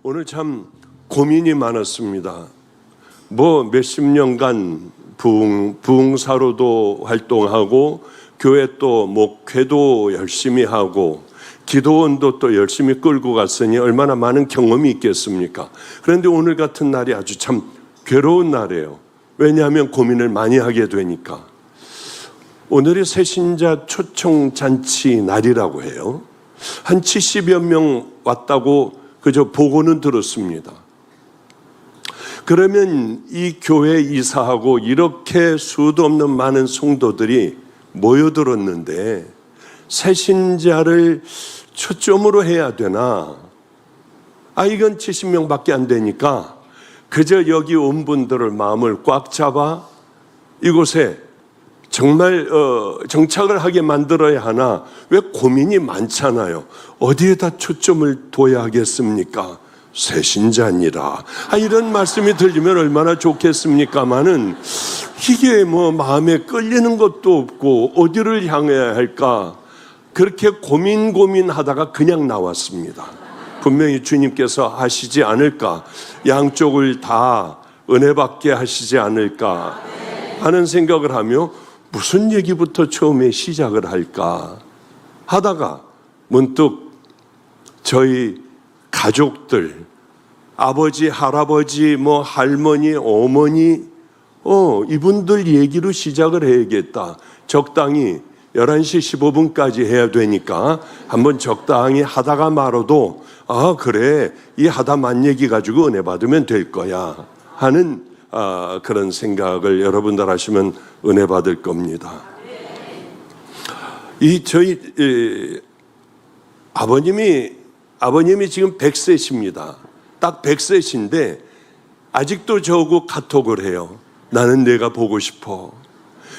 오늘 참 고민이 많았습니다. 몇십 년간 부흥사로도 활동하고 교회 또 목회도 열심히 하고 기도원도 또 열심히 끌고 갔으니 얼마나 많은 경험이 있겠습니까? 그런데 오늘 같은 날이 아주 참 괴로운 날이에요. 왜냐하면 고민을 많이 하게 되니까. 오늘이 새신자 초청잔치 날이라고 해요. 한 70여 명 왔다고 그저 보고는 들었습니다. 그러면 이 교회 이사하고 이렇게 수도 없는 많은 성도들이 모여들었는데 새신자를 초점으로 해야 되나? 이건 70명밖에 안 되니까 그저 여기 온 분들을 마음을 꽉 잡아 이곳에 정말 정착을 하게 만들어야 하나? 왜 고민이 많잖아요. 어디에다 초점을 둬야 하겠습니까? 새신자니라. 이런 말씀이 들리면 얼마나 좋겠습니까마는 이게 마음에 끌리는 것도 없고 어디를 향해야 할까? 그렇게 고민하다가 그냥 나왔습니다. 분명히 주님께서 하시지 않을까? 양쪽을 다 은혜 받게 하시지 않을까 하는 생각을 하며 무슨 얘기부터 처음에 시작을 할까 하다가 문득 저희 가족들, 아버지, 할아버지, 할머니, 어머니, 이분들 얘기로 시작을 해야겠다. 적당히 11시 15분까지 해야 되니까 한번 적당히 하다가 말아도 그래, 이 하다 만 얘기 가지고 은혜 받으면 될 거야 하는 그런 생각을 여러분들 하시면 은혜 받을 겁니다. 저희 아버님이 지금 100세십니다. 딱 100세신데 아직도 저하고 카톡을 해요. 나는 내가 보고 싶어.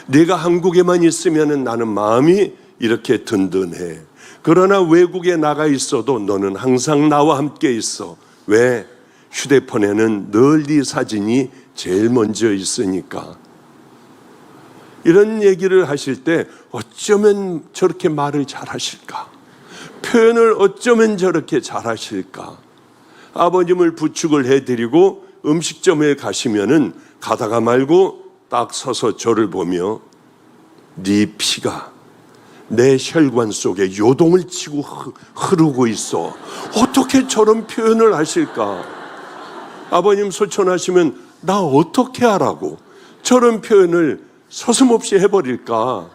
네가 한국에만 있으면 나는 마음이 이렇게 든든해. 그러나 외국에 나가 있어도 너는 항상 나와 함께 있어. 왜? 휴대폰에는 늘 네 사진이 제일 먼저 있으니까. 이런 얘기를 하실 때 어쩌면 저렇게 말을 잘하실까? 표현을 어쩌면 저렇게 잘하실까? 아버님을 부축을 해드리고 음식점에 가시면은 가다가 말고 딱 서서 저를 보며 네 피가 내 혈관 속에 요동을 치고 흐르고 있어. 어떻게 저런 표현을 하실까? 아버님 소천하시면 나 어떻게 하라고 저런 표현을 서슴없이 해버릴까?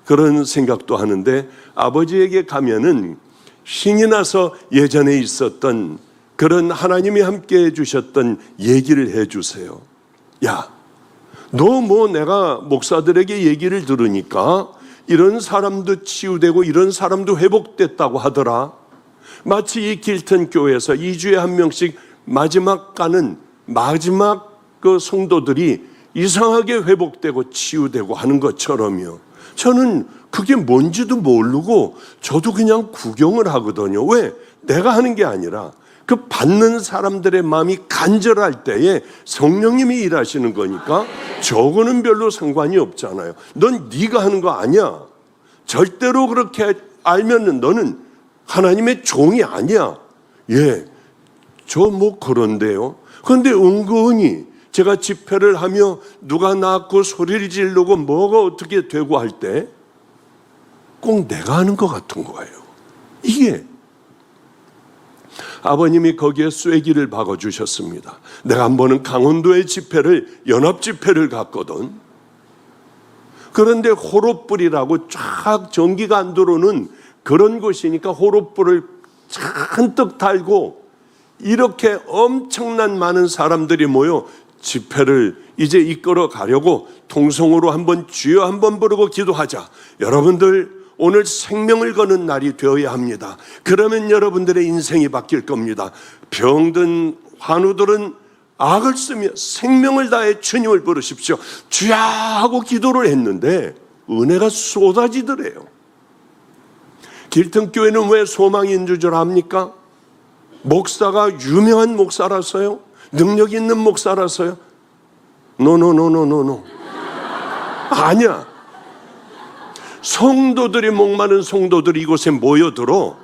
그런 생각도 하는데 아버지에게 가면은 신이 나서 예전에 있었던 그런 하나님이 함께 해주셨던 얘기를 해주세요. 야, 너 내가 목사들에게 얘기를 들으니까 이런 사람도 치유되고 이런 사람도 회복됐다고 하더라. 마치 이 길튼 교회에서 2주에 한 명씩 마지막 그 성도들이 이상하게 회복되고 치유되고 하는 것처럼요. 저는 그게 뭔지도 모르고 저도 그냥 구경을 하거든요. 왜? 내가 하는 게 아니라 그 받는 사람들의 마음이 간절할 때에 성령님이 일하시는 거니까 저거는 별로 상관이 없잖아요. 넌 네가 하는 거 아니야. 절대로 그렇게 알면은 너는 하나님의 종이 아니야. 저 그런데요. 그런데 은근히 제가 집회를 하며 누가 낳고 소리를 지르고 뭐가 어떻게 되고 할 때 꼭 내가 하는 것 같은 거예요. 이게 아버님이 거기에 쐐기를 박아주셨습니다. 내가 한 번은 강원도의 연합 집회를 갔거든. 그런데 호롯불이라고 쫙 전기가 안 들어오는 그런 곳이니까 호롯불을 잔뜩 달고 이렇게 엄청난 많은 사람들이 모여 집회를 이제 이끌어 가려고 통성으로 한번 주여 한번 부르고 기도하자. 여러분들 오늘 생명을 거는 날이 되어야 합니다. 그러면 여러분들의 인생이 바뀔 겁니다. 병든 환우들은 악을 쓰며 생명을 다해 주님을 부르십시오. 주야 하고 기도를 했는데 은혜가 쏟아지더래요. 길튼교회는 왜 소망인 줄 압니까? 목사가 유명한 목사라서요? 능력 있는 목사라서요? 노. 아니야. 성도들이 목마른 성도들이 이곳에 모여들어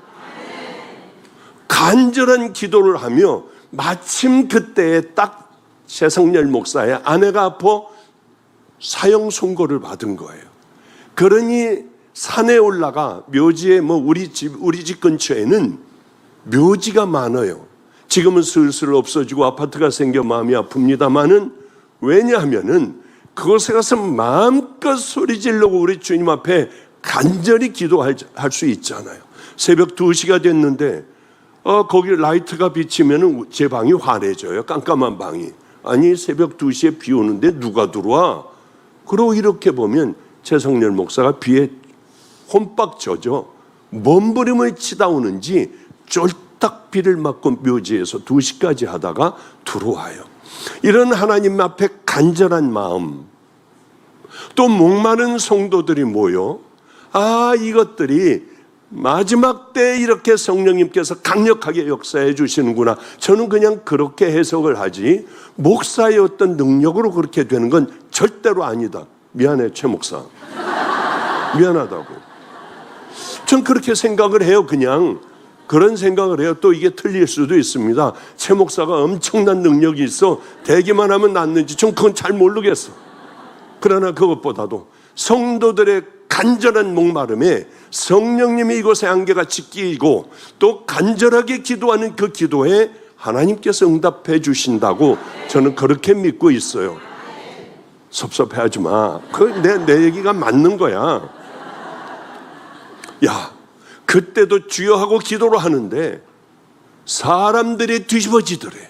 간절한 기도를 하며 마침 그때에 딱 최성렬 목사의 아내가 아파 사형 선고를 받은 거예요. 그러니 산에 올라가 묘지에 우리 집 근처에는 묘지가 많아요. 지금은 슬슬 없어지고 아파트가 생겨 마음이 아픕니다만은, 왜냐하면은 그곳에 가서 마음껏 소리 지르고 우리 주님 앞에 간절히 기도할 수 있잖아요. 새벽 2시가 됐는데 거기 라이트가 비치면 제 방이 환해져요. 깜깜한 방이. 아니 새벽 2시에 비 오는데 누가 들어와? 그러고 이렇게 보면 최성렬 목사가 비에 홈박 젖어 몸부림을 치다 오는지 쫄딱 비를 맞고 묘지에서 2시까지 하다가 들어와요. 이런 하나님 앞에 간절한 마음, 또 목마른 성도들이 모여 이것들이 마지막 때 이렇게 성령님께서 강력하게 역사해 주시는구나. 저는 그냥 그렇게 해석을 하지 목사의 어떤 능력으로 그렇게 되는 건 절대로 아니다. 미안해 최 목사, 미안하다고. 전 그렇게 생각을 해요. 그냥 그런 생각을 해요. 또 이게 틀릴 수도 있습니다. 최 목사가 엄청난 능력이 있어 되기만 하면 낫는지 전 그건 잘 모르겠어. 그러나 그것보다도 성도들의 간절한 목마름에 성령님이 이곳에 안개같이 끼이고 또 간절하게 기도하는 그 기도에 하나님께서 응답해 주신다고 저는 그렇게 믿고 있어요. 섭섭해하지 마. 내 얘기가 맞는 거야. 야, 그때도 주여 하고 기도를 하는데 사람들이 뒤집어지더래요.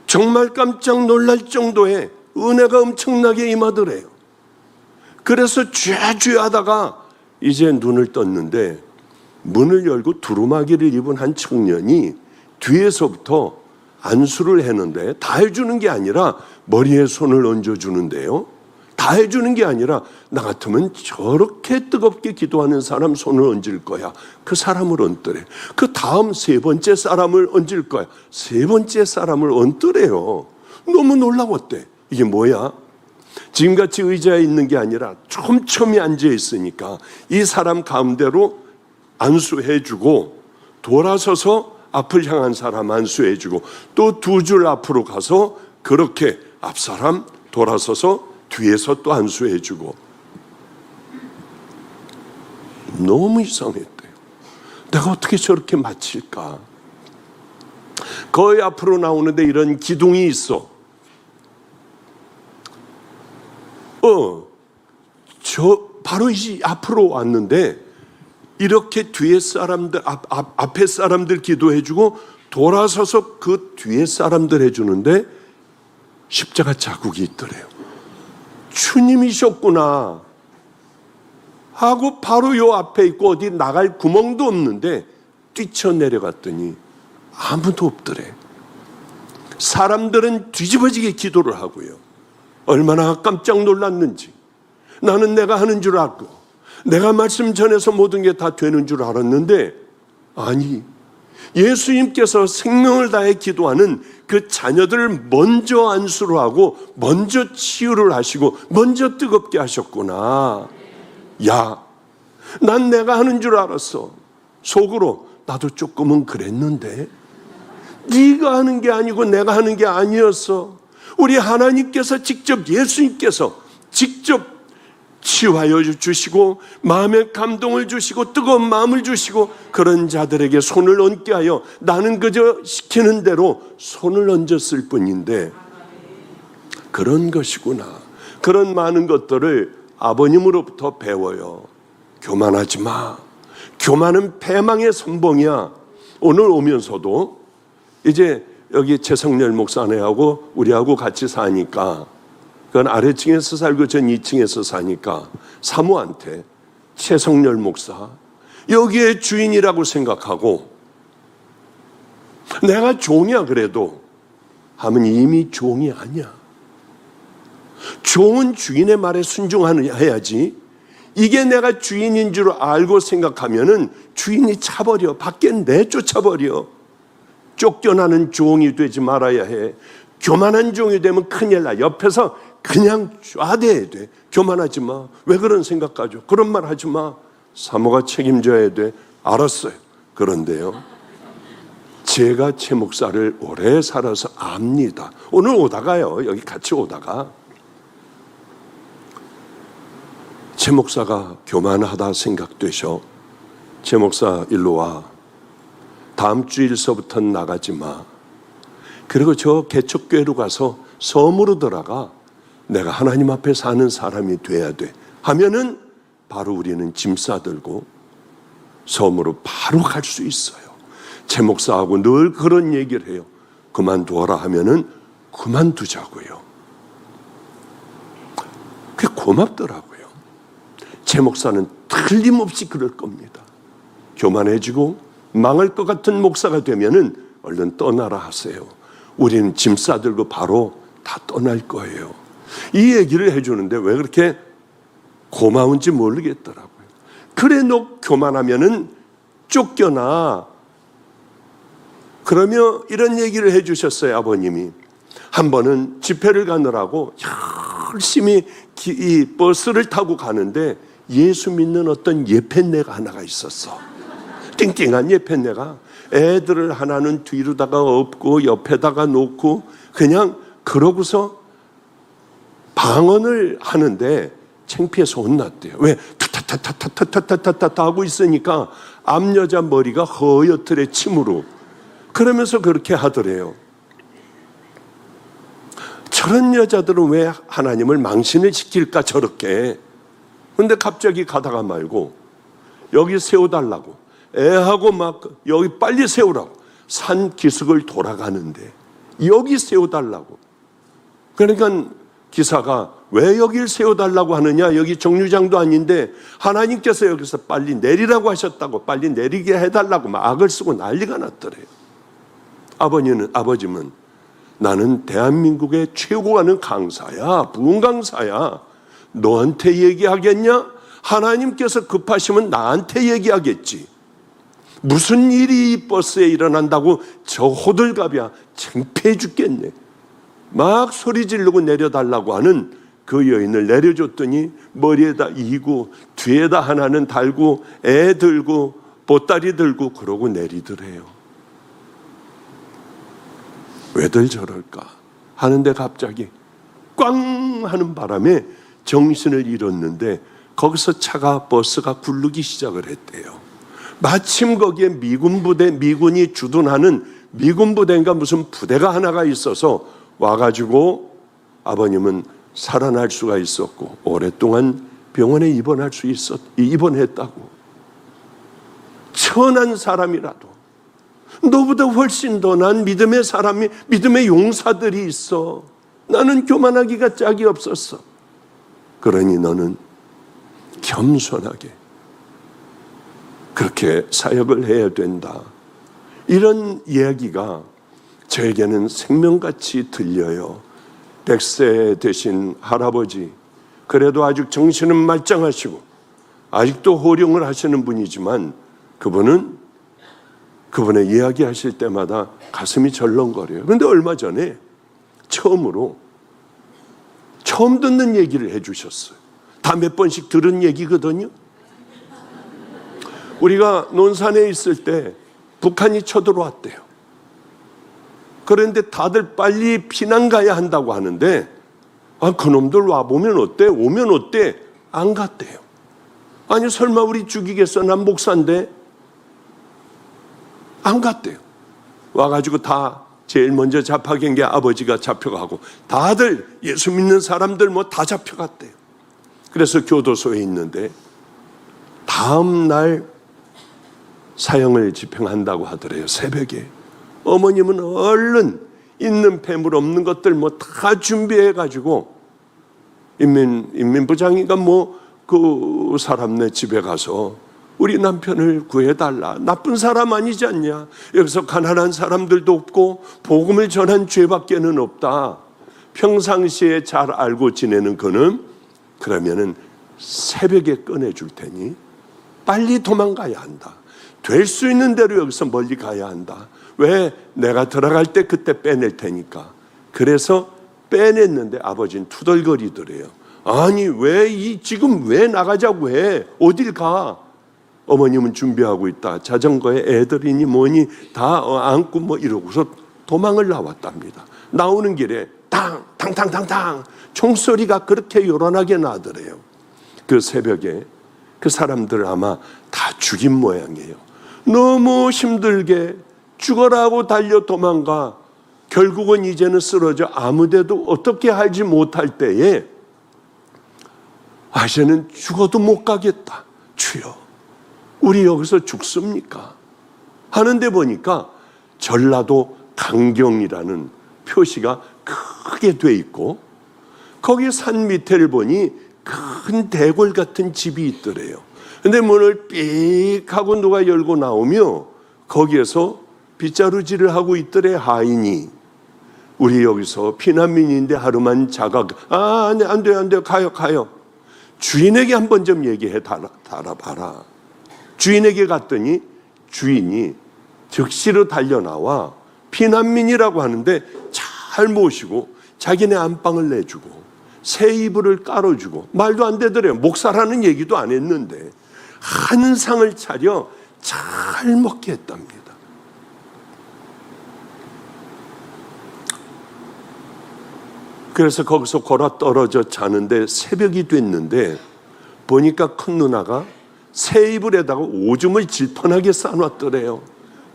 정말 깜짝 놀랄 정도의 은혜가 엄청나게 임하더래요. 그래서 주여 하다가 이제 눈을 떴는데 문을 열고 두루마기를 입은 한 청년이 뒤에서부터 안수를 했는데, 다 해주는 게 아니라 머리에 손을 얹어주는데요, 다 해주는 게 아니라 나 같으면 저렇게 뜨겁게 기도하는 사람 손을 얹을 거야. 그 사람을 얹더래. 그 다음 3번째 사람을 얹을 거야. 3번째 사람을 얹더래요. 너무 놀라웠대. 이게 뭐야? 지금같이 의자에 있는 게 아니라 촘촘히 앉아 있으니까 이 사람 가운데로 안수해주고 돌아서서 앞을 향한 사람 안수해주고 또 2줄 앞으로 가서 그렇게 앞사람 돌아서서 뒤에서 또 안수해주고. 너무 이상했대요. 내가 어떻게 저렇게 마칠까? 거의 앞으로 나오는데 이런 기둥이 있어. 바로 이 앞으로 왔는데 이렇게 뒤에 사람들, 앞에 사람들 기도해주고 돌아서서 그 뒤에 사람들 해주는데 십자가 자국이 있더래요. 주님이셨구나 하고 바로 요 앞에 있고 어디 나갈 구멍도 없는데 뛰쳐내려갔더니 아무도 없더래. 사람들은 뒤집어지게 기도를 하고요. 얼마나 깜짝 놀랐는지. 나는 내가 하는 줄 알고 내가 말씀 전해서 모든 게 다 되는 줄 알았는데, 아니, 예수님께서 생명을 다해 기도하는 그 자녀들을 먼저 안수를 하고 먼저 치유를 하시고 먼저 뜨겁게 하셨구나. 야, 난 내가 하는 줄 알았어. 속으로 나도 조금은 그랬는데 네가 하는 게 아니고 내가 하는 게 아니었어. 우리 하나님께서 직접, 예수님께서 직접 치유하여 주시고 마음에 감동을 주시고 뜨거운 마음을 주시고 그런 자들에게 손을 얹게 하여 나는 그저 시키는 대로 손을 얹었을 뿐인데 그런 것이구나. 그런 많은 것들을 아버님으로부터 배워요. 교만하지 마. 교만은 패망의 선봉이야. 오늘 오면서도 이제 여기 최성렬 목사네하고 우리하고 같이 사니까, 그건 아래층에서 살고 전 2층에서 사니까 사모한테 최성렬 목사 여기에 주인이라고 생각하고 내가 종이야 그래도 하면 이미 종이 아니야. 종은 주인의 말에 순종해야지. 이게 내가 주인인 줄 알고 생각하면은 주인이 차버려. 밖에 내쫓아버려. 쫓겨나는 종이 되지 말아야 해. 교만한 종이 되면 큰일 나. 옆에서 그냥 쏴대야 돼. 교만하지 마. 왜 그런 생각 가져? 그런 말 하지 마. 사모가 책임져야 돼. 알았어요. 그런데요, 제가 최 목사를 오래 살아서 압니다. 오늘 오다가요, 여기 같이 오다가 최 목사가 교만하다 생각되셔. 최 목사 일로 와. 다음 주일서부터는 나가지 마. 그리고 저 개척교회로 가서 섬으로 들어가. 내가 하나님 앞에 사는 사람이 돼야 돼 하면은 바로 우리는 짐 싸들고 섬으로 바로 갈 수 있어요. 최 목사하고 늘 그런 얘기를 해요. 그만두어라 하면은 그만두자고요. 그게 고맙더라고요. 최 목사는 틀림없이 그럴 겁니다. 교만해지고 망할 것 같은 목사가 되면은 얼른 떠나라 하세요. 우리는 짐 싸들고 바로 다 떠날 거예요. 이 얘기를 해주는데 왜 그렇게 고마운지 모르겠더라고요. 그래 너 교만하면은 쫓겨나. 그러며 이런 얘기를 해주셨어요. 아버님이 한 번은 집회를 가느라고 열심히 이 버스를 타고 가는데 예수 믿는 어떤 예편네가 하나가 있었어. 띵띵한 예편네가 애들을 하나는 뒤로다가 엎고 옆에다가 놓고 그냥 그러고서 방언을 하는데 창피해서 혼났대요. 왜? 타타타타타타타타타 하고 있으니까 앞여자 머리가 허옇더래 침으로. 그러면서 그렇게 하더래요. 저런 여자들은 왜 하나님을 망신을 시킬까 저렇게. 근데 갑자기 가다가 말고 여기 세워달라고 애하고 막 여기 빨리 세우라고 산 기슭을 돌아가는데 여기 세워달라고. 그러니까 기사가 왜 여기를 세워달라고 하느냐, 여기 정류장도 아닌데 하나님께서 여기서 빨리 내리라고 하셨다고 빨리 내리게 해달라고 막 악을 쓰고 난리가 났더래요. 아버지는 나는 대한민국의 최고 하는 강사야, 부흥 강사야. 너한테 얘기하겠냐? 하나님께서 급하시면 나한테 얘기하겠지. 무슨 일이 이 버스에 일어난다고 저 호들갑이야. 창피해 죽겠네. 막 소리 지르고 내려달라고 하는 그 여인을 내려줬더니 머리에다 이고 뒤에다 하나는 달고 애 들고 보따리 들고 그러고 내리더래요. 왜들 저럴까 하는데 갑자기 꽝 하는 바람에 정신을 잃었는데 거기서 버스가 굴르기 시작을 했대요. 마침 거기에 미군이 주둔하는 미군 부대인가 무슨 부대가 하나가 있어서 와가지고 아버님은 살아날 수가 있었고 오랫동안 병원에 입원했다고. 천한 사람이라도 너보다 훨씬 더 난 믿음의 용사들이 있어. 나는 교만하기가 짝이 없었어. 그러니 너는 겸손하게 그렇게 사역을 해야 된다. 이런 이야기가 저에게는 생명같이 들려요. 100세 되신 할아버지, 그래도 아직 정신은 말짱하시고 아직도 호령을 하시는 분이지만 그분의 이야기하실 때마다 가슴이 절렁거려요. 그런데 얼마 전에 처음 듣는 얘기를 해주셨어요. 다 몇 번씩 들은 얘기거든요. 우리가 논산에 있을 때 북한이 쳐들어왔대요. 그런데 다들 빨리 피난 가야 한다고 하는데 그놈들 와보면 어때? 오면 어때? 안 갔대요. 아니 설마 우리 죽이겠어? 난 목사인데. 안 갔대요. 와가지고 다 제일 먼저 잡혀간 게 아버지가 잡혀가고 다들 예수 믿는 사람들 다 잡혀갔대요. 그래서 교도소에 있는데 다음 날 사형을 집행한다고 하더래요. 새벽에. 어머님은 얼른 있는 폐물 없는 것들 다 준비해가지고 인민부장인가 그 사람네 집에 가서 우리 남편을 구해달라. 나쁜 사람 아니지 않냐. 여기서 가난한 사람들도 없고 복음을 전한 죄밖에는 없다. 평상시에 잘 알고 지내는 그는 그러면은 새벽에 꺼내줄 테니 빨리 도망가야 한다. 될 수 있는 대로 여기서 멀리 가야 한다. 왜? 내가 들어갈 때 그때 빼낼 테니까. 그래서 빼냈는데 아버지는 투덜거리더래요. 아니 지금 왜 나가자고 해? 어딜 가? 어머님은 준비하고 있다. 자전거에 애들이니 뭐니 다 안고 뭐 이러고서 도망을 나왔답니다. 나오는 길에 탕탕탕탕탕 총소리가 그렇게 요란하게 나더래요. 그 새벽에 그 사람들 아마 다 죽인 모양이에요. 너무 힘들게 죽어라고 달려 도망가 결국은 이제는 쓰러져 아무데도 어떻게 알지 못할 때에 이제는 죽어도 못 가겠다. 주여, 우리 여기서 죽습니까? 하는데 보니까 전라도 강경이라는 표시가 크게 돼 있고 거기 산 밑에를 보니 큰 대궐 같은 집이 있더래요. 근데 문을 삑 하고 누가 열고 나오며 거기에서 빗자루질을 하고 있더래. 하인이 우리 여기서 피난민인데 하루만 자가 안 돼요 가요. 주인에게 한번 좀 얘기해 달아봐라. 주인에게 갔더니 주인이 즉시로 달려나와 피난민이라고 하는데 잘 모시고 자기네 안방을 내주고 새 이불을 깔아주고 말도 안 되더래요. 목사라는 얘기도 안 했는데 한상을 차려 잘 먹게 했답니다. 그래서 거기서 골아 떨어져 자는데 새벽이 됐는데 보니까 큰 누나가 새 이불에다가 오줌을 질펀하게 싸놨더래요.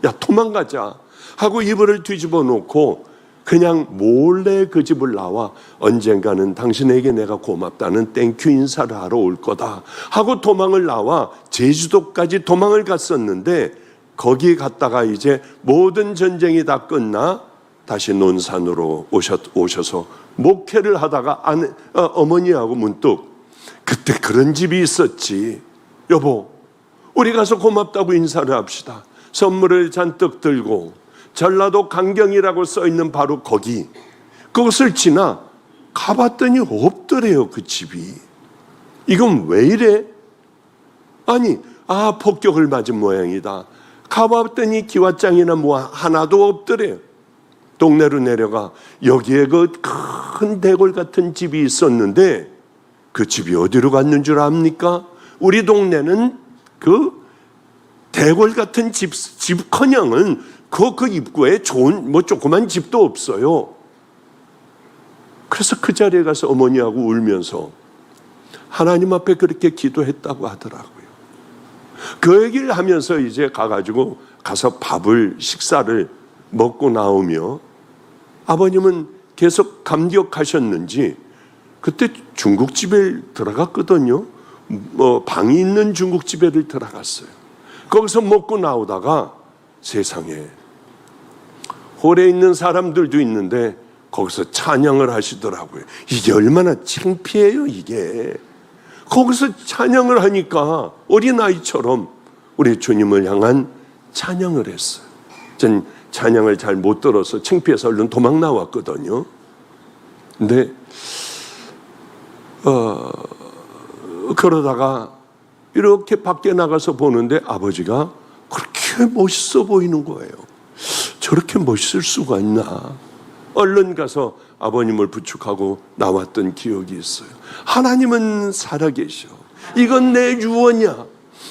야, 도망가자 하고 이불을 뒤집어 놓고 그냥 몰래 그 집을 나와 언젠가는 당신에게 내가 고맙다는 땡큐 인사를 하러 올 거다 하고 도망을 나와 제주도까지 도망을 갔었는데 거기 갔다가 이제 모든 전쟁이 다 끝나 다시 논산으로 오셔서 목회를 하다가 어머니하고 문득 그때 그런 집이 있었지. 여보, 우리 가서 고맙다고 인사를 합시다. 선물을 잔뜩 들고 전라도 강경이라고 써있는 바로 거기 그것을 지나 가봤더니 없더래요. 그 집이. 이건 왜 이래? 아니 폭격을 맞은 모양이다. 가봤더니 기와장이나 뭐 하나도 없더래요. 동네로 내려가 여기에 그 큰 대궐 같은 집이 있었는데 그 집이 어디로 갔는 줄 압니까? 우리 동네는 그 대궐 같은 집커녕은 그 입구에 좋은 조그만 집도 없어요. 그래서 그 자리에 가서 어머니하고 울면서 하나님 앞에 그렇게 기도했다고 하더라고요. 그 얘기를 하면서 이제 가서 식사를 먹고 나오며 아버님은 계속 감격하셨는지 그때 중국집에 들어갔거든요. 방이 있는 중국집에를 들어갔어요. 거기서 먹고 나오다가 세상에 홀에 있는 사람들도 있는데 거기서 찬양을 하시더라고요. 이게 얼마나 창피해요 이게. 거기서 찬양을 하니까 어린아이처럼 우리 주님을 향한 찬양을 했어요. 전 찬양을 잘 못 들어서 창피해서 얼른 도망 나왔거든요. 근데 그러다가 이렇게 밖에 나가서 보는데 아버지가 그렇게 멋있어 보이는 거예요. 저렇게 멋있을 수가 있나. 얼른 가서 아버님을 부축하고 나왔던 기억이 있어요. 하나님은 살아계셔. 이건 내 유언이야.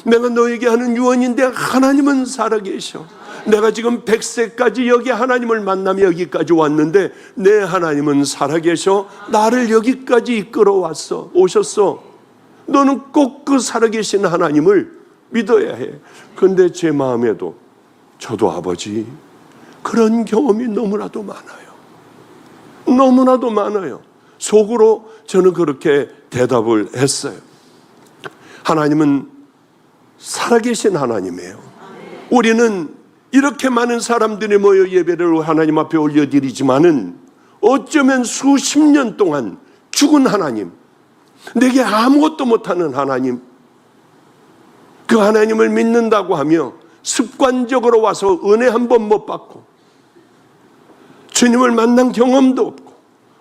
내가 너에게 하는 유언인데 하나님은 살아계셔. 내가 지금 100세까지 여기 하나님을 만나며 여기까지 왔는데 내 하나님은 살아계셔. 나를 여기까지 이끌어 오셨어. 너는 꼭 그 살아계신 하나님을 믿어야 해. 그런데 제 마음에도 저도 아버지 그런 경험이 너무나도 많아요. 속으로 저는 그렇게 대답을 했어요. 하나님은 살아계신 하나님이에요. 우리는 이렇게 많은 사람들이 모여 예배를 하나님 앞에 올려드리지만은 어쩌면 수십 년 동안 죽은 하나님, 내게 아무것도 못하는 하나님, 그 하나님을 믿는다고 하며 습관적으로 와서 은혜 한 번 못 받고 주님을 만난 경험도 없고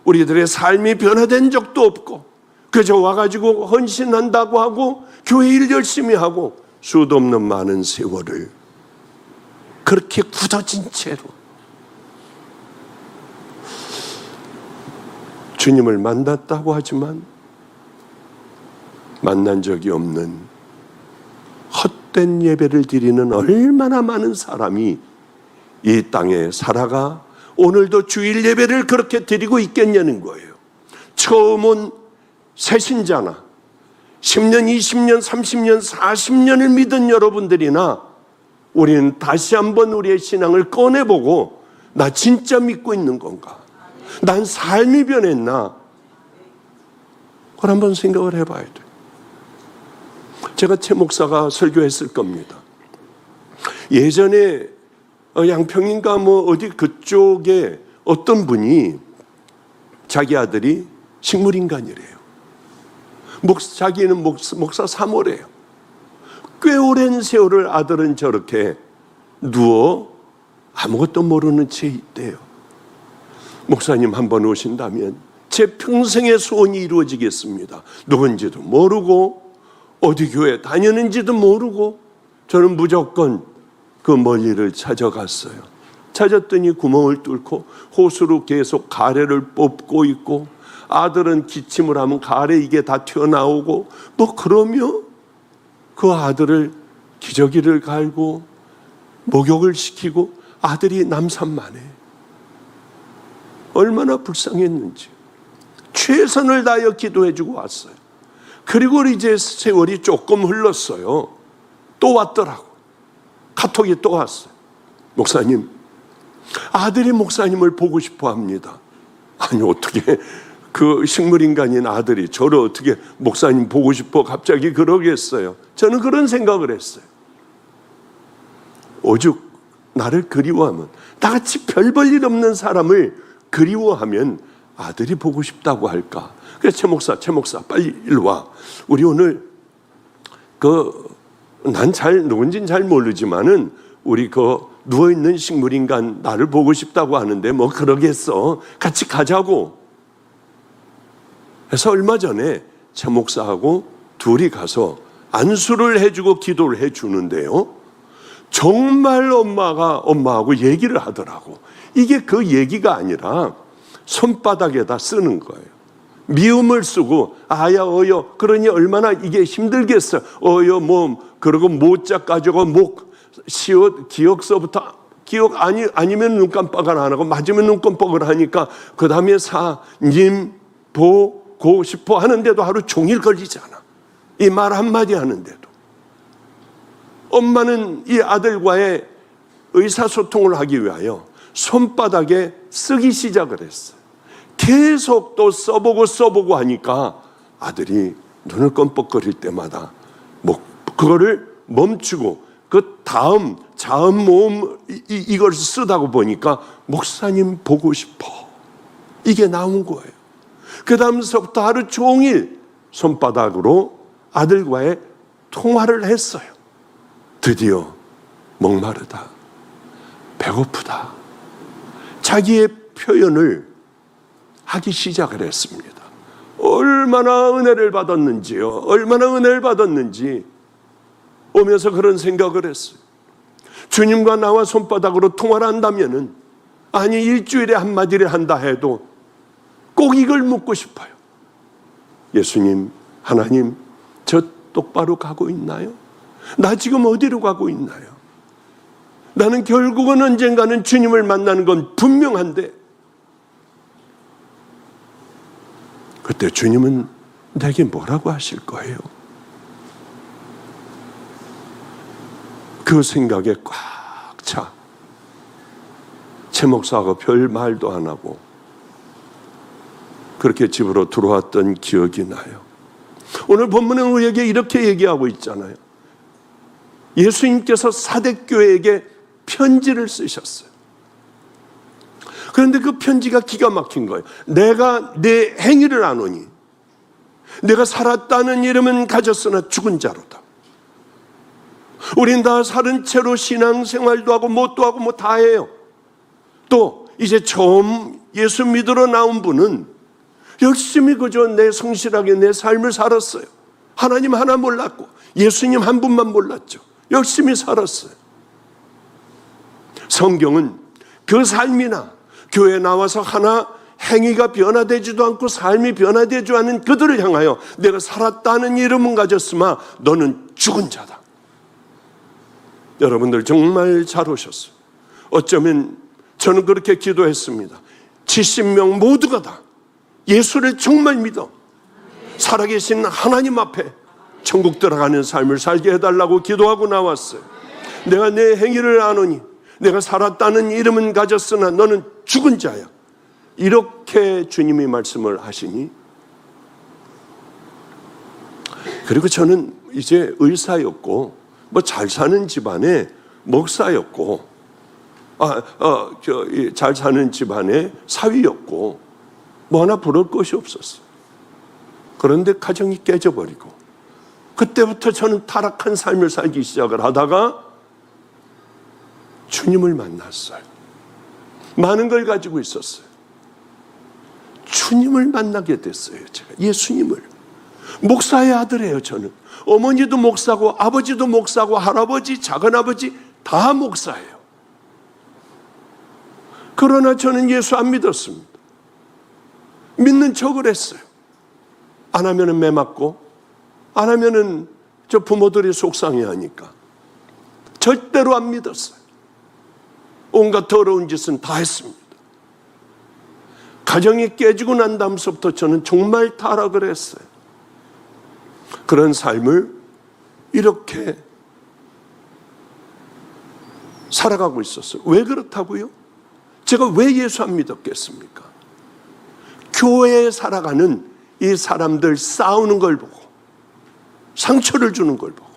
우리들의 삶이 변화된 적도 없고 그저 와가지고 헌신한다고 하고 교회 일 열심히 하고 수도 없는 많은 세월을 그렇게 굳어진 채로 주님을 만났다고 하지만 만난 적이 없는 헛된 예배를 드리는 얼마나 많은 사람이 이 땅에 살아가 오늘도 주일 예배를 그렇게 드리고 있겠냐는 거예요. 처음 온 새신자나 10년, 20년, 30년, 40년을 믿은 여러분들이나 우리는 다시 한번 우리의 신앙을 꺼내보고 나 진짜 믿고 있는 건가? 난 삶이 변했나? 그걸 한번 생각을 해봐야 돼요. 제가 최 목사가 설교했을 겁니다. 예전에 양평인가 어디 그쪽에 어떤 분이 자기 아들이 식물인간이래요. 자기는 목사 3호래요. 꽤 오랜 세월을 아들은 저렇게 누워 아무것도 모르는 채 있대요. 목사님 한번 오신다면 제 평생의 소원이 이루어지겠습니다. 누군지도 모르고 어디 교회 다니는지도 모르고 저는 무조건 그 멀리를 찾아갔어요. 찾았더니 구멍을 뚫고 호수로 계속 가래를 뽑고 있고 아들은 기침을 하면 가래 이게 다 튀어나오고 그러며 그 아들을 기저귀를 갈고 목욕을 시키고 아들이 남산만해. 얼마나 불쌍했는지. 최선을 다하여 기도해주고 왔어요. 그리고 이제 세월이 조금 흘렀어요. 또 왔더라고. 카톡이 또 왔어요. 목사님, 아들이 목사님을 보고 싶어 합니다. 아니 어떻게 그 식물인간인 아들이 저를 어떻게 목사님 보고 싶어 갑자기 그러겠어요. 저는 그런 생각을 했어요. 오죽 나를 그리워하면, 나같이 별 볼 일 없는 사람을 그리워하면 아들이 보고 싶다고 할까. 그래서 최 목사 빨리 일로 와. 우리 오늘 난 누군지는 잘 모르지만은 우리 누워있는 식물인간 나를 보고 싶다고 하는데 그러겠어. 같이 가자고. 그래서 얼마 전에 최 목사하고 둘이 가서 안수를 해주고 기도를 해주는데요. 정말 엄마하고 얘기를 하더라고. 이게 그 얘기가 아니라 손바닥에다 쓰는 거예요. 미음을 쓰고 아야 어여 그러니 얼마나 이게 힘들겠어. 어여 그러고 모자 가지고 시옷 기억서부터 기억 아니면 눈 깜빡을 안 하고 맞으면 눈 깜빡을 하니까 그 다음에 님 보고 싶어 하는데도 하루 종일 걸리잖아. 이 말 한마디 하는데도. 엄마는 이 아들과의 의사소통을 하기 위하여 손바닥에 쓰기 시작을 했어요. 계속 또 써보고 하니까 아들이 눈을 껌뻑거릴 때마다 그거를 멈추고 그 다음 자음 모음 이걸 쓰다고 보니까 목사님 보고 싶어. 이게 나온 거예요. 그 다음서부터 하루 종일 손바닥으로 아들과의 통화를 했어요. 드디어 목마르다, 배고프다, 자기의 표현을 하기 시작을 했습니다. 얼마나 은혜를 받았는지요. 얼마나 은혜를 받았는지 오면서 그런 생각을 했어요. 주님과 나와 손바닥으로 통화를 한다면은, 아니 일주일에 한마디를 한다 해도 꼭 이걸 묻고 싶어요. 예수님, 하나님, 저 똑바로 가고 있나요? 나 지금 어디로 가고 있나요? 나는 결국은 언젠가는 주님을 만나는 건 분명한데 그때 주님은 내게 뭐라고 하실 거예요? 그 생각에 꽉 차. 최 목사하고 별 말도 안 하고 그렇게 집으로 들어왔던 기억이 나요. 오늘 본문은 우리에게 이렇게 얘기하고 있잖아요. 예수님께서 사대교회에게 편지를 쓰셨어요. 그런데 그 편지가 기가 막힌 거예요. 내가 내 행위를 아노니 내가 살았다는 이름은 가졌으나 죽은 자로다. 우린 다 살은 채로 신앙생활도 하고 뭣도 하고 다 해요. 또 이제 처음 예수 믿으러 나온 분은 열심히 그저 내 성실하게 내 삶을 살았어요. 하나님 하나 몰랐고 예수님 한 분만 몰랐죠. 열심히 살았어요. 성경은 그 삶이나 교회 나와서 하나 행위가 변화되지도 않고 삶이 변화되지 않은 그들을 향하여 내가 살았다는 이름은 가졌으나 너는 죽은 자다. 여러분들 정말 잘 오셨어요. 어쩌면 저는 그렇게 기도했습니다. 70명 모두가 다 예수를 정말 믿어 살아계신 하나님 앞에 천국 들어가는 삶을 살게 해달라고 기도하고 나왔어요. 내가 내 행위를 아노니 내가 살았다는 이름은 가졌으나 너는 죽은 자야. 이렇게 주님이 말씀을 하시니, 그리고 저는 이제 의사였고 뭐 잘 사는 집안의 목사였고 잘 사는 집안의 사위였고 뭐 하나 부러울 것이 없었어요. 그런데 가정이 깨져버리고 그때부터 저는 타락한 삶을 살기 시작을 하다가 주님을 만났어요. 많은 걸 가지고 있었어요. 주님을 만나게 됐어요. 제가 예수님을. 목사의 아들이에요. 저는 어머니도 목사고 아버지도 목사고 할아버지 작은아버지 다 목사예요. 그러나 저는 예수 안 믿었습니다. 믿는 척을 했어요. 안 하면은 매 맞고 안 하면은 저 부모들이 속상해하니까 절대로 안 믿었어요. 온갖 더러운 짓은 다 했습니다. 가정이 깨지고 난 다음서부터 저는 정말 타락을 했어요. 그런 삶을 이렇게 살아가고 있었어요. 왜 그렇다고요? 제가 왜 예수 안 믿었겠습니까? 교회에 살아가는 이 사람들 싸우는 걸 보고 상처를 주는 걸 보고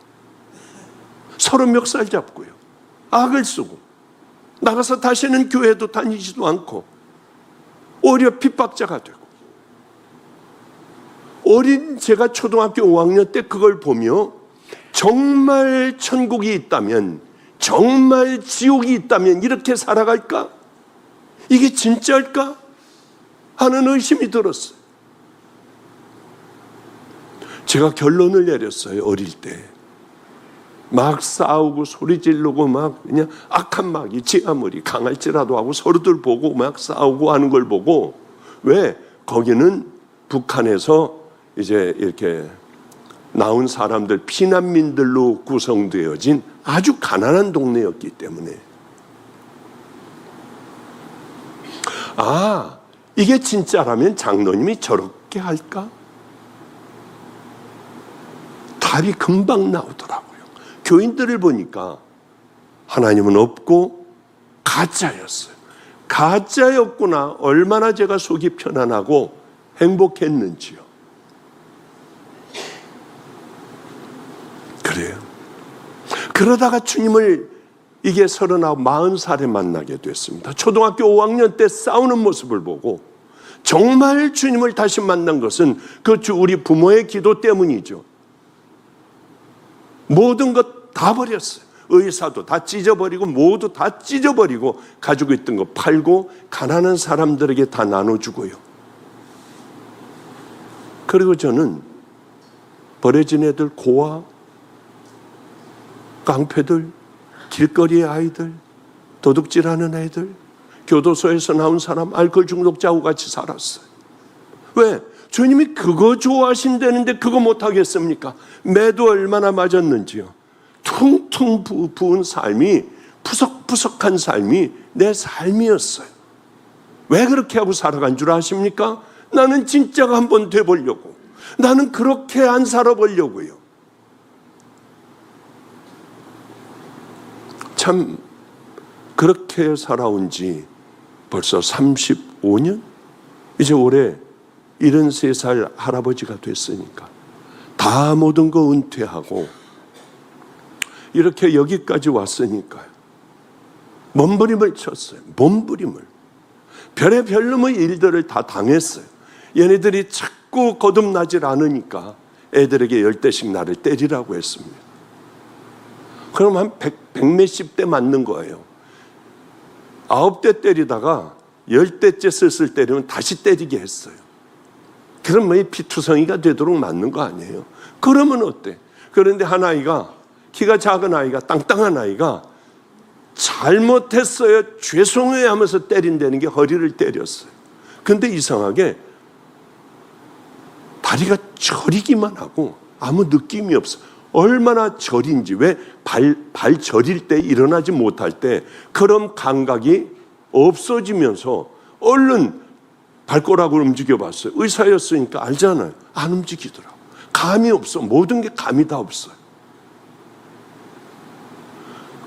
서로 멱살 잡고요. 악을 쓰고 나가서 다시는 교회도 다니지도 않고 오히려 핍박자가 되고, 어린 제가 초등학교 5학년 때 그걸 보며 정말 천국이 있다면, 정말 지옥이 있다면 이렇게 살아갈까? 이게 진짜일까? 하는 의심이 들었어요. 제가 결론을 내렸어요. 어릴 때 막 싸우고 소리 지르고 막 그냥 악한 마귀 지 아무리 강할지라도 하고 서로들 보고 막 싸우고 하는 걸 보고, 왜? 거기는 북한에서 이제 이렇게 나온 사람들 피난민들로 구성되어진 아주 가난한 동네였기 때문에, 아, 이게 진짜라면 장로님이 저렇게 할까? 답이 금방 나오더라고요. 교인들을 보니까 하나님은 없고 가짜였어요. 가짜였구나. 얼마나 제가 속이 편안하고 행복했는지요. 그래요. 그러다가 주님을 이게 39, 40살에 만나게 됐습니다. 초등학교 5학년 때 싸우는 모습을 보고 정말 주님을 다시 만난 것은 그 우리 부모의 기도 때문이죠. 모든 것 다 버렸어요. 의사도 다 찢어버리고 모두 다 찢어버리고 가지고 있던 거 팔고 가난한 사람들에게 다 나눠주고요. 그리고 저는 버려진 애들, 고아, 깡패들, 길거리의 아이들, 도둑질하는 애들, 교도소에서 나온 사람, 알코올 중독자하고 같이 살았어요. 왜? 주님이 그거 좋아하신다는데 그거 못하겠습니까? 매도 얼마나 맞았는지요. 퉁퉁 부은 삶이, 푸석푸석한 삶이 내 삶이었어요. 왜 그렇게 하고 살아간 줄 아십니까? 나는 진짜가 한번 돼보려고. 나는 그렇게 안 살아보려고요. 참 그렇게 살아온 지 벌써 35년? 이제 올해 73살 할아버지가 됐으니까 다 모든 거 은퇴하고 이렇게 여기까지 왔으니까요. 몸부림을 쳤어요. 몸부림을. 별의별 놈의 일들을 다 당했어요. 얘네들이 자꾸 거듭나질 않으니까 애들에게 10대씩 나를 때리라고 했습니다. 그럼 한 100몇십 대 맞는 거예요. 9대 때리다가 10대째 슬슬 때리면 다시 때리게 했어요. 그럼 뭐 피투성이가 되도록 맞는 거 아니에요? 그러면 어때? 그런데 한 아이가, 키가 작은 아이가, 땅땅한 아이가 잘못했어요, 죄송해요 하면서 때린다는 게 허리를 때렸어요. 근데 이상하게 다리가 저리기만 하고 아무 느낌이 없어. 얼마나 저린지. 왜 발 저릴 때, 일어나지 못할 때 그런 감각이 없어지면서 얼른 발가락을 움직여 봤어요. 의사였으니까 알잖아요. 안 움직이더라고. 감이 없어. 모든 게 감이 다 없어요.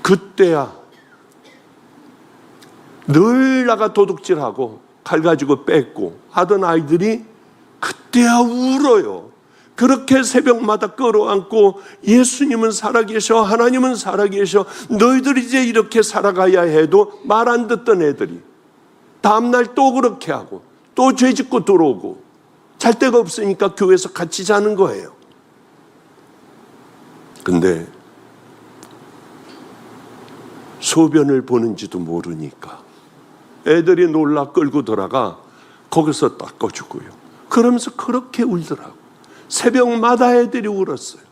그때야 늘 나가 도둑질하고 칼 가지고 뺏고 하던 아이들이 그때야 울어요. 그렇게 새벽마다 끌어안고 예수님은 살아계셔, 하나님은 살아계셔, 너희들이 이제 이렇게 살아가야 해도 말 안 듣던 애들이 다음날 또 그렇게 하고 또 죄 짓고 들어오고 잘 데가 없으니까 교회에서 같이 자는 거예요. 근데 소변을 보는지도 모르니까 애들이 놀라 끌고 들어가 거기서 닦아주고요. 그러면서 그렇게 울더라고. 새벽마다 애들이 울었어요.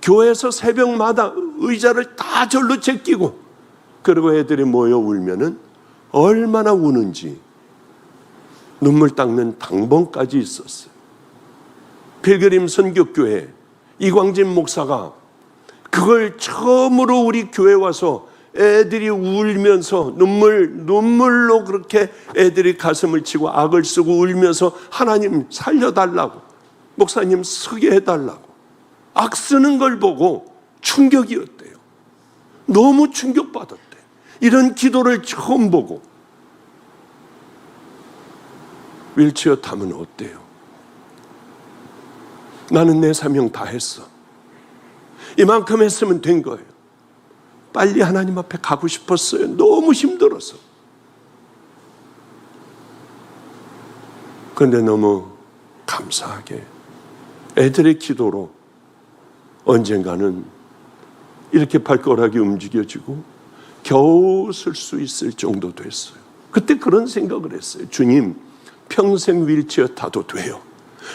교회에서 새벽마다 의자를 다 절로 제끼고, 그리고 애들이 모여 울면은 얼마나 우는지 눈물 닦는 당번까지 있었어요. 필그림 선교교회 이광진 목사가 그걸 처음으로 우리 교회 와서 애들이 울면서 눈물로 그렇게 애들이 가슴을 치고 악을 쓰고 울면서 하나님 살려달라고, 목사님 서게 해달라고 악 쓰는 걸 보고 충격이었대요. 너무 충격받았대. 이런 기도를 처음 보고. 휠체어 타면 어때요? 나는 내 사명 다 했어. 이만큼 했으면 된 거예요. 빨리 하나님 앞에 가고 싶었어요. 너무 힘들어서. 그런데 너무 감사하게 애들의 기도로 언젠가는 이렇게 발가락이 움직여지고 겨우 쓸 수 있을 정도 됐어요. 그때 그런 생각을 했어요. 주님, 평생 휠체어 타도 돼요.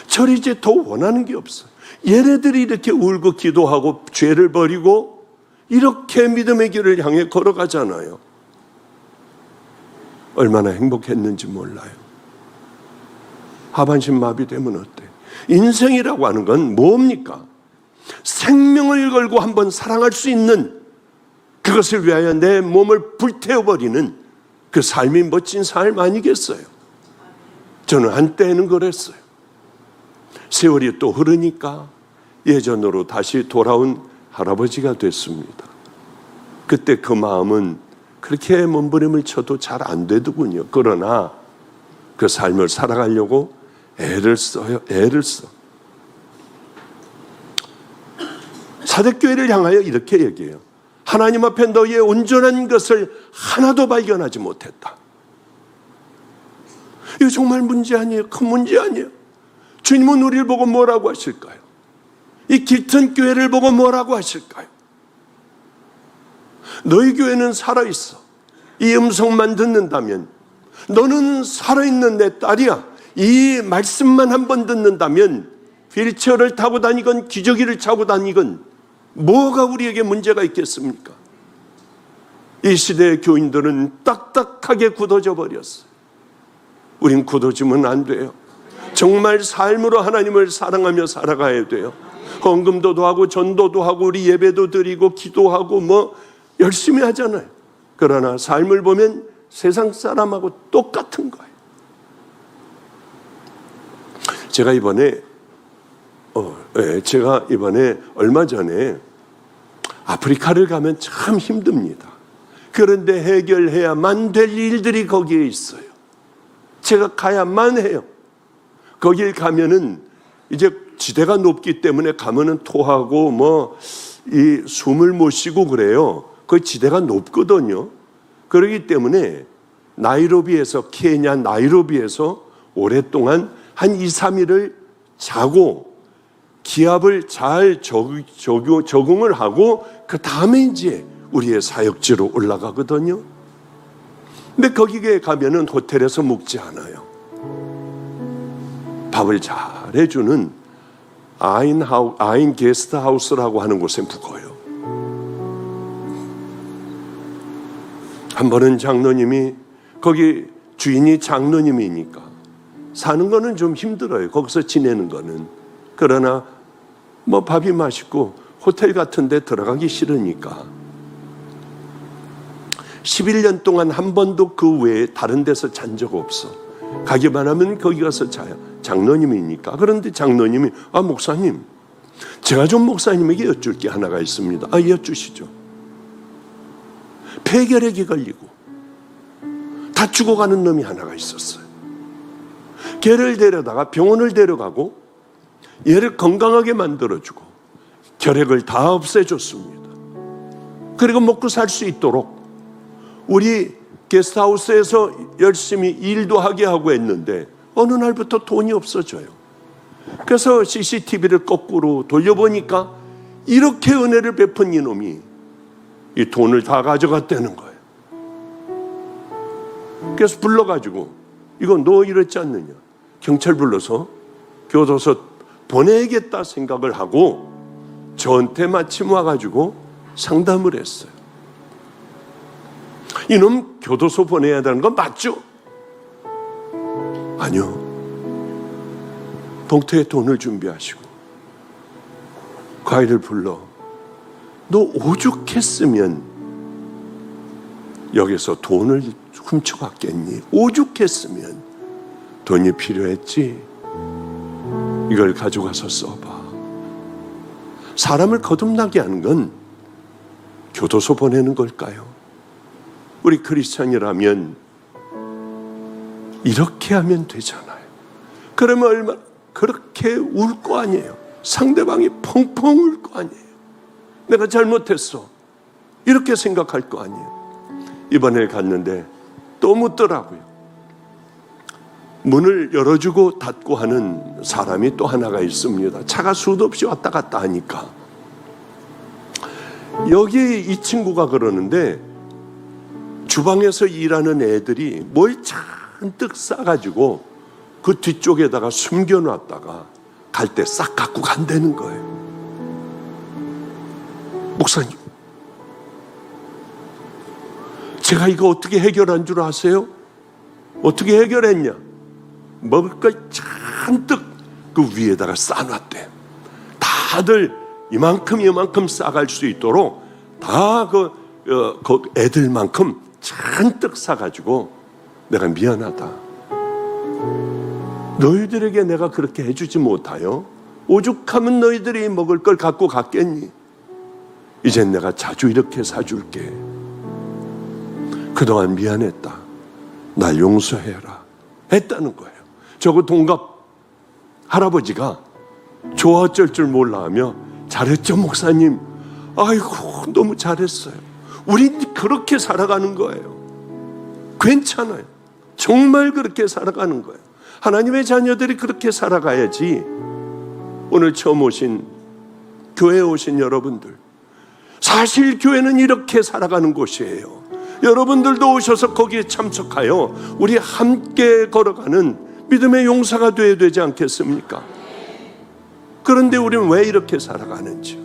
저 이제 더 원하는 게 없어요. 얘네들이 이렇게 울고 기도하고 죄를 버리고 이렇게 믿음의 길을 향해 걸어가잖아요. 얼마나 행복했는지 몰라요. 하반신 마비되면 어때? 인생이라고 하는 건 뭡니까? 생명을 걸고 한번 사랑할 수 있는, 그것을 위하여 내 몸을 불태워버리는 그 삶이 멋진 삶 아니겠어요? 저는 한때는 그랬어요. 세월이 또 흐르니까 예전으로 다시 돌아온 할아버지가 됐습니다. 그때 그 마음은 그렇게 몸부림을 쳐도 잘 안 되더군요. 그러나 그 삶을 살아가려고 애를 써요. 애를 써. 사대교회를 향하여 이렇게 얘기해요. 하나님 앞에 너희의 온전한 것을 하나도 발견하지 못했다. 이거 정말 문제 아니에요? 큰 문제 아니에요? 주님은 우리를 보고 뭐라고 하실까요? 이 길튼 교회를 보고 뭐라고 하실까요? 너희 교회는 살아있어. 이 음성만 듣는다면, 너는 살아있는 내 딸이야. 이 말씀만 한번 듣는다면 휠체어를 타고 다니건 기저귀를 차고 다니건 뭐가 우리에게 문제가 있겠습니까? 이 시대의 교인들은 딱딱하게 굳어져 버렸어요. 우린 굳어지면 안 돼요. 정말 삶으로 하나님을 사랑하며 살아가야 돼요. 헌금도도 하고 전도도 하고 우리 예배도 드리고 기도하고 뭐 열심히 하잖아요. 그러나 삶을 보면 세상 사람하고 똑같은 거예요. 제가 이번에 얼마 전에 아프리카를 가면 참 힘듭니다. 그런데 해결해야만 될 일들이 거기에 있어요. 제가 가야만 해요. 거길 가면은 이제 지대가 높기 때문에 가면은 토하고 이 숨을 못 쉬고 그래요. 그 지대가 높거든요. 그렇기 때문에 케냐 나이로비에서 오랫동안 한 2, 3일을 자고 기압을 잘 적응을 하고 그 다음에 이제 우리의 사역지로 올라가거든요. 근데 거기에 가면은 호텔에서 묵지 않아요. 밥을 잘 해주는 아인 게스트하우스라고 하는 곳에 묵어요. 한 번은 장로님이, 거기 주인이 장로님이니까 사는 거는 좀 힘들어요. 거기서 지내는 거는. 그러나 밥이 맛있고 호텔 같은 데 들어가기 싫으니까 11년 동안 한 번도 그 외에 다른 데서 잔 적 없어. 가기만 하면 거기 가서 자요. 장로님이니까. 그런데 장로님이 목사님, 제가 좀 목사님에게 여쭐 게 하나가 있습니다. 여쭈시죠. 폐결핵이 걸리고 다 죽어가는 놈이 하나가 있었어요. 걔를 데려다가 병원을 데려가고 얘를 건강하게 만들어주고 결핵을 다 없애줬습니다. 그리고 먹고 살 수 있도록 우리 게스트하우스에서 열심히 일도 하게 하고 했는데 어느 날부터 돈이 없어져요. 그래서 CCTV를 거꾸로 돌려보니까 이렇게 은혜를 베푼 이놈이 이 돈을 다 가져갔다는 거예요. 그래서 불러가지고 이거 너 이랬지 않느냐, 경찰 불러서 교도소 보내야겠다 생각을 하고 저한테 마침 와가지고 상담을 했어요. 이놈 교도소 보내야 되는 건 맞죠? 아니요. 봉투에 돈을 준비하시고 과일을 불러, 너 오죽했으면 여기서 돈을 훔쳐갔겠니? 오죽했으면 돈이 필요했지. 이걸 가져가서 써봐. 사람을 거듭나게 하는 건 교도소 보내는 걸까요? 우리 크리스찬이라면 이렇게 하면 되잖아요. 그러면 얼마나 그렇게 울 거 아니에요. 상대방이 펑펑 울 거 아니에요. 내가 잘못했어, 이렇게 생각할 거 아니에요. 이번에 갔는데 또 묻더라고요. 문을 열어주고 닫고 하는 사람이 또 하나가 있습니다. 차가 수도 없이 왔다 갔다 하니까 여기 이 친구가 그러는데 주방에서 일하는 애들이 뭘 잔뜩 싸가지고 그 뒤쪽에다가 숨겨놨다가 갈 때 싹 갖고 간다는 거예요. 목사님, 제가 이거 어떻게 해결한 줄 아세요? 어떻게 해결했냐? 먹을 걸 잔뜩 그 위에다가 싸놨대. 다들 이만큼 싸갈 수 있도록 다 그 애들만큼 잔뜩 싸가지고 내가 미안하다. 너희들에게 내가 그렇게 해주지 못하여 오죽하면 너희들이 먹을 걸 갖고 갔겠니? 이젠 내가 자주 이렇게 사줄게. 그동안 미안했다. 날 용서해라. 했다는 거예요. 저거 동갑 할아버지가 좋아 어쩔 줄 몰라 하며 잘했죠 목사님. 아이고 너무 잘했어요. 우린 그렇게 살아가는 거예요. 괜찮아요. 정말 그렇게 살아가는 거예요. 하나님의 자녀들이 그렇게 살아가야지. 오늘 처음 오신 교회에 오신 여러분들, 사실 교회는 이렇게 살아가는 곳이에요. 여러분들도 오셔서 거기에 참석하여 우리 함께 걸어가는 믿음의 용사가 되어야 되지 않겠습니까? 그런데 우리는 왜 이렇게 살아가는지,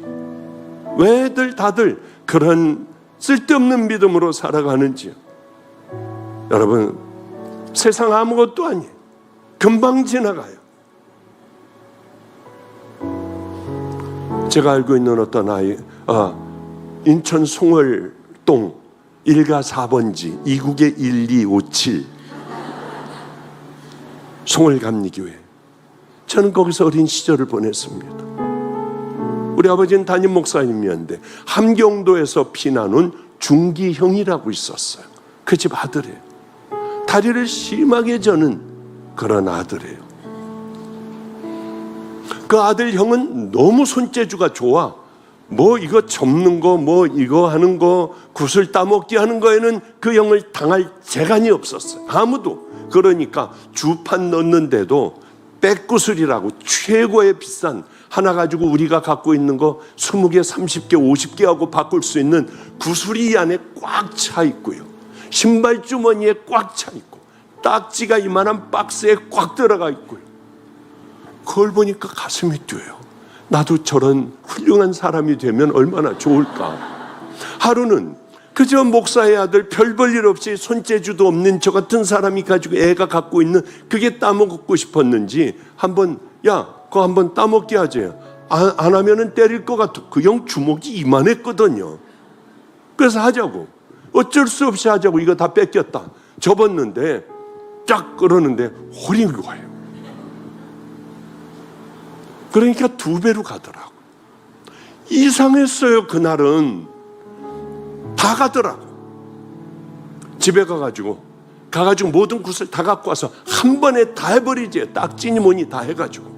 왜들 다들 그런 쓸데없는 믿음으로 살아가는지. 여러분, 세상 아무것도 아니에요. 금방 지나가요. 제가 알고 있는 어떤 아이, 인천 송월동 1가 4번지 2국에 1257 송월감리교회, 저는 거기서 어린 시절을 보냈습니다. 우리 아버지는 담임 목사님이었는데 함경도에서 피난 온 중기형이라고 있었어요. 그 집 아들이에요. 다리를 심하게 저는 그런 아들이에요. 그 아들 형은 너무 손재주가 좋아. 뭐 이거 접는 거, 뭐 이거 하는 거, 굿을 따먹기 하는 거에는 그 형을 당할 재간이 없었어요. 아무도. 그러니까 주판 넣는데도 백구슬이라고 최고의 비싼, 하나 가지고 우리가 갖고 있는 거 20개, 30개, 50개 하고 바꿀 수 있는 구슬이 이 안에 꽉 차 있고요. 신발 주머니에 꽉 차 있고, 딱지가 이만한 박스에 꽉 들어가 있고요. 그걸 보니까 가슴이 뛰어요. 나도 저런 훌륭한 사람이 되면 얼마나 좋을까. 하루는 그저 목사의 아들, 별 볼 일 없이 손재주도 없는 저 같은 사람이 가지고 애가 갖고 있는 그게 따먹고 싶었는지 한번, 야 그거 한번 따먹게 하지. 안 하면은 때릴 것 같아. 그 형 주먹이 이만했거든요. 그래서 하자고. 어쩔 수 없이 하자고. 이거 다 뺏겼다. 접었는데 쫙 끌었는데 홀인 거예요. 그러니까 2배로 가더라고. 이상했어요. 그날은 다 가더라고. 집에 가가지고 모든 굿을 다 갖고 와서 한 번에 다 해버리지. 딱지니 뭐니 다 해가지고.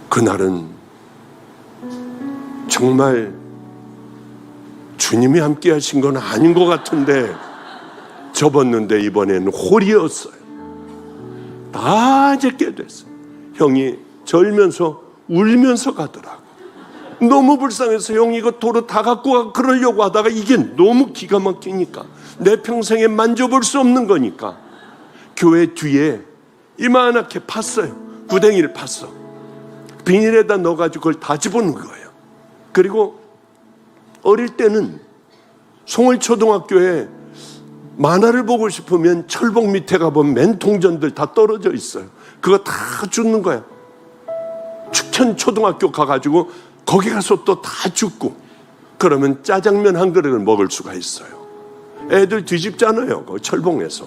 그날은 정말 주님이 함께 하신 건 아닌 것 같은데 접었는데 이번에는 홀이었어요. 다 제게 됐어요. 형이 절면서 울면서 가더라고. 너무 불쌍해서 형이 이거 도로 다 갖고 가 그러려고 하다가 이게 너무 기가 막히니까 내 평생에 만져볼 수 없는 거니까 교회 뒤에 이만하게 팠어요. 구덩이를 팠어. 비닐에다 넣어가지고 그걸 다 집어넣은 거예요. 그리고 어릴 때는 송월초등학교에 만화를 보고 싶으면 철봉 밑에 가보면 맨통전들 다 떨어져 있어요. 그거 다 줍는 거야. 축천초등학교 가가지고 거기 가서 또 다 줍고 그러면 짜장면 한 그릇을 먹을 수가 있어요. 애들 뒤집잖아요. 그 철봉에서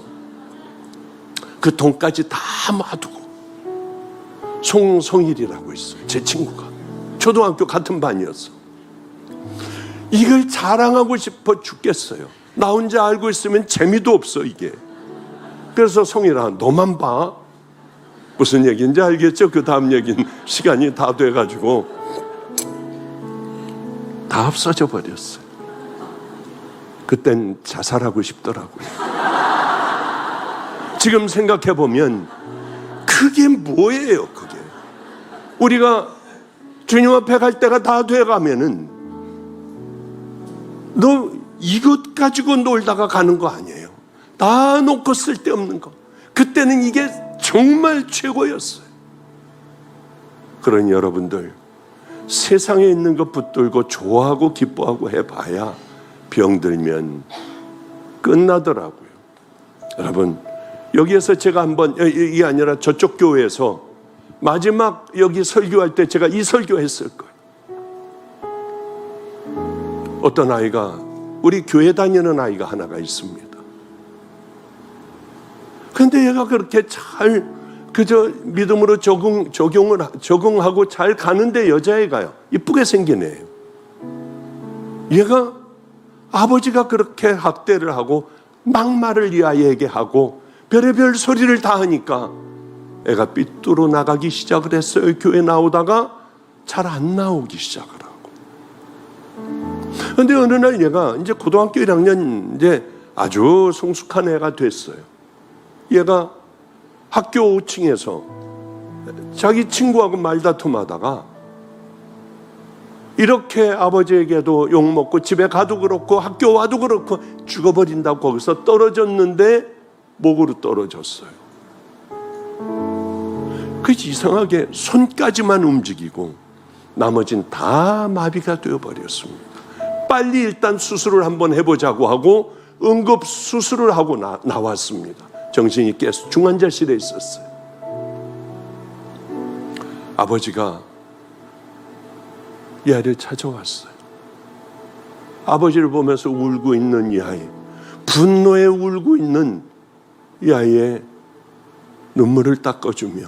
그 돈까지 다 놔두고. 송일이라고 있어요. 제 친구가 초등학교 같은 반이었어. 이걸 자랑하고 싶어 죽겠어요. 나 혼자 알고 있으면 재미도 없어 이게. 그래서 송일아 너만 봐. 무슨 얘기인지 알겠죠? 그 다음 얘기는 시간이 다 돼가지고 다 없어져 버렸어요. 그땐 자살하고 싶더라고요. 지금 생각해보면 그게 뭐예요 그게. 우리가 주님 앞에 갈 때가 다 돼가면은 너 이것 가지고 놀다가 가는 거 아니에요. 다 놓고 쓸데없는 거. 그때는 이게 정말 최고였어요. 그러니 여러분들 세상에 있는 것 붙들고 좋아하고 기뻐하고 해봐야 병들면 끝나더라고요. 여러분 여기에서 제가 한번 이게 아니라 저쪽 교회에서 마지막 여기 설교할 때 제가 이 설교했을 거예요. 어떤 아이가 우리 교회 다니는 아이가 하나가 있습니다. 근데 얘가 그렇게 잘 그저 믿음으로 적응하고 잘 가는데 여자애가요 이쁘게 생긴 애예요. 얘가 아버지가 그렇게 학대를 하고 막말을 이 아이에게 하고 별의별 소리를 다 하니까 애가 삐뚤어 나가기 시작을 했어요. 교회 나오다가 잘 안 나오기 시작을 하고. 근데 어느 날 얘가 이제 고등학교 1학년 이제 아주 성숙한 애가 됐어요. 얘가 학교 5층에서 자기 친구하고 말다툼하다가 이렇게 아버지에게도 욕먹고 집에 가도 그렇고 학교 와도 그렇고 죽어버린다고 거기서 떨어졌는데 목으로 떨어졌어요. 그 이상하게 손까지만 움직이고 나머진 다 마비가 되어버렸습니다. 빨리 일단 수술을 한번 해보자고 하고 응급수술을 하고 나왔습니다. 정신이 깨서 중환자실에 있었어요. 아버지가 이 아이를 찾아왔어요. 아버지를 보면서 울고 있는 이 아이, 분노에 울고 있는 이 아이의 눈물을 닦아주며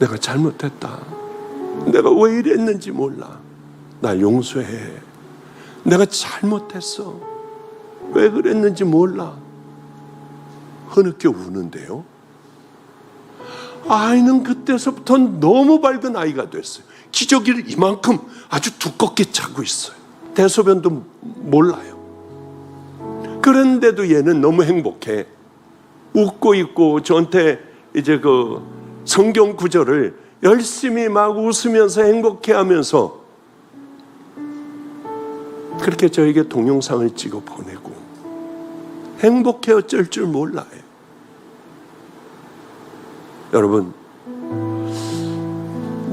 내가 잘못했다. 내가 왜 이랬는지 몰라. 나 용서해. 내가 잘못했어. 왜 그랬는지 몰라. 흐느껴 우는데요. 아이는 그때서부터 너무 밝은 아이가 됐어요. 기저귀를 이만큼 아주 두껍게 차고 있어요. 대소변도 몰라요. 그런데도 얘는 너무 행복해. 웃고 있고 저한테 이제 그 성경 구절을 열심히 막 웃으면서 행복해하면서 그렇게 저에게 동영상을 찍어 보내고 행복해 어쩔 줄 몰라요. 여러분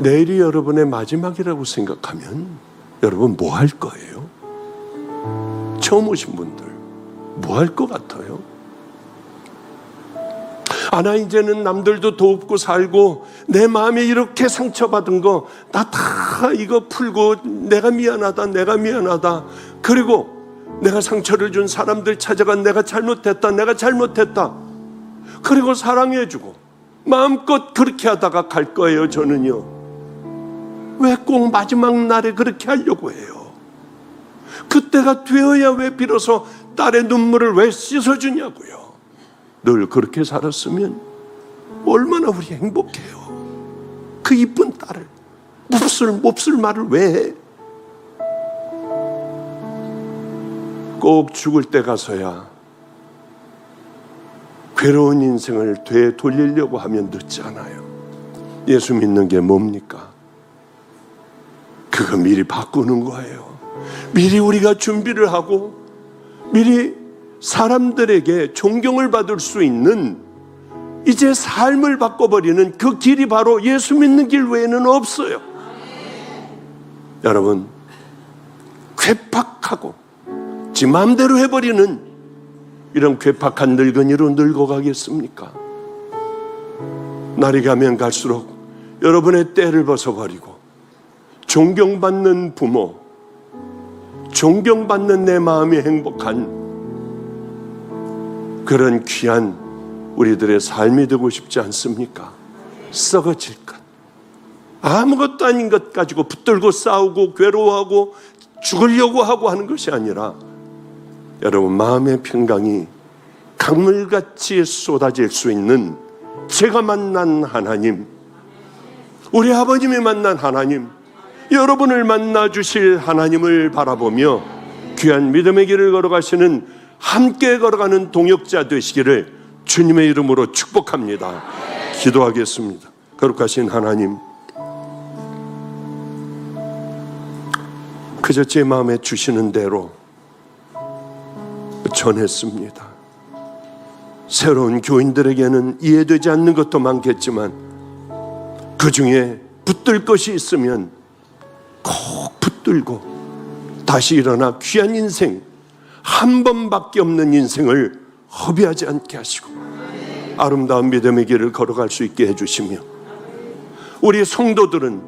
내일이 여러분의 마지막이라고 생각하면 여러분 뭐 할 거예요? 처음 오신 분들 뭐 할 것 같아요? 나 이제는 남들도 돕고 살고 내 마음에 이렇게 상처받은 거 나 다 이거 풀고 내가 미안하다. 그리고 내가 상처를 준 사람들 찾아가 내가 잘못했다. 그리고 사랑해주고 마음껏 그렇게 하다가 갈 거예요. 저는요. 왜 꼭 마지막 날에 그렇게 하려고 해요? 그때가 되어야 왜 비로소 딸의 눈물을 왜 씻어주냐고요. 늘 그렇게 살았으면 얼마나 우리 행복해요. 그 이쁜 딸을 몹쓸 말을 왜 해? 꼭 죽을 때 가서야 괴로운 인생을 되돌리려고 하면 늦지 않아요. 예수 믿는 게 뭡니까? 그거 미리 바꾸는 거예요. 미리 우리가 준비를 하고 미리 사람들에게 존경을 받을 수 있는 이제 삶을 바꿔버리는 그 길이 바로 예수 믿는 길 외에는 없어요. 여러분, 괴팍하고 지 마음대로 해버리는 이런 괴팍한 늙은이로 늙어가겠습니까? 날이 가면 갈수록 여러분의 때를 벗어버리고 존경받는 부모, 존경받는 내 마음이 행복한 그런 귀한 우리들의 삶이 되고 싶지 않습니까? 썩어질 것, 아무것도 아닌 것 가지고 붙들고 싸우고 괴로워하고 죽으려고 하고 하는 것이 아니라 여러분 마음의 평강이 강물같이 쏟아질 수 있는 제가 만난 하나님, 우리 아버님이 만난 하나님, 여러분을 만나 주실 하나님을 바라보며 귀한 믿음의 길을 걸어가시는, 함께 걸어가는 동역자 되시기를 주님의 이름으로 축복합니다. 기도하겠습니다. 거룩하신 하나님, 그저 제 마음에 주시는 대로 전했습니다. 새로운 교인들에게는 이해되지 않는 것도 많겠지만 그 중에 붙들 것이 있으면 꼭 붙들고 다시 일어나 귀한 인생, 한 번밖에 없는 인생을 허비하지 않게 하시고 아름다운 믿음의 길을 걸어갈 수 있게 해주시며, 우리 성도들은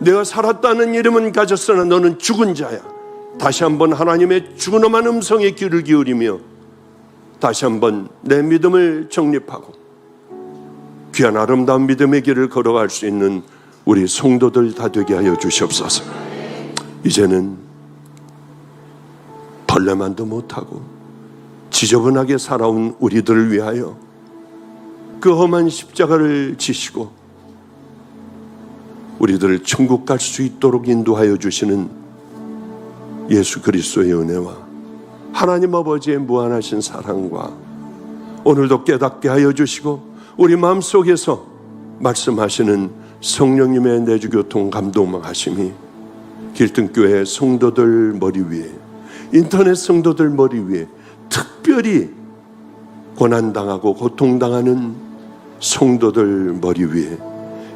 내가 살았다는 이름은 가졌으나 너는 죽은 자야, 다시 한번 하나님의 준엄한 음성에 귀를 기울이며 다시 한번 내 믿음을 정립하고 귀한 아름다운 믿음의 길을 걸어갈 수 있는 우리 성도들 다 되게 하여 주시옵소서. 이제는 벌레만도 못하고 지저분하게 살아온 우리들을 위하여 그 험한 십자가를 지시고 우리들을 천국 갈 수 있도록 인도하여 주시는 예수 그리스도의 은혜와 하나님 아버지의 무한하신 사랑과 오늘도 깨닫게 하여 주시고 우리 마음속에서 말씀하시는 성령님의 내주교통 감동하심이 길등교회 성도들 머리 위에, 인터넷 성도들 머리 위에, 특별히 고난당하고 고통당하는 성도들 머리 위에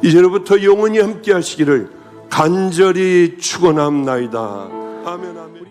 이제로부터 영원히 함께 하시기를 간절히 축원합나이다. 아멘, 아멘.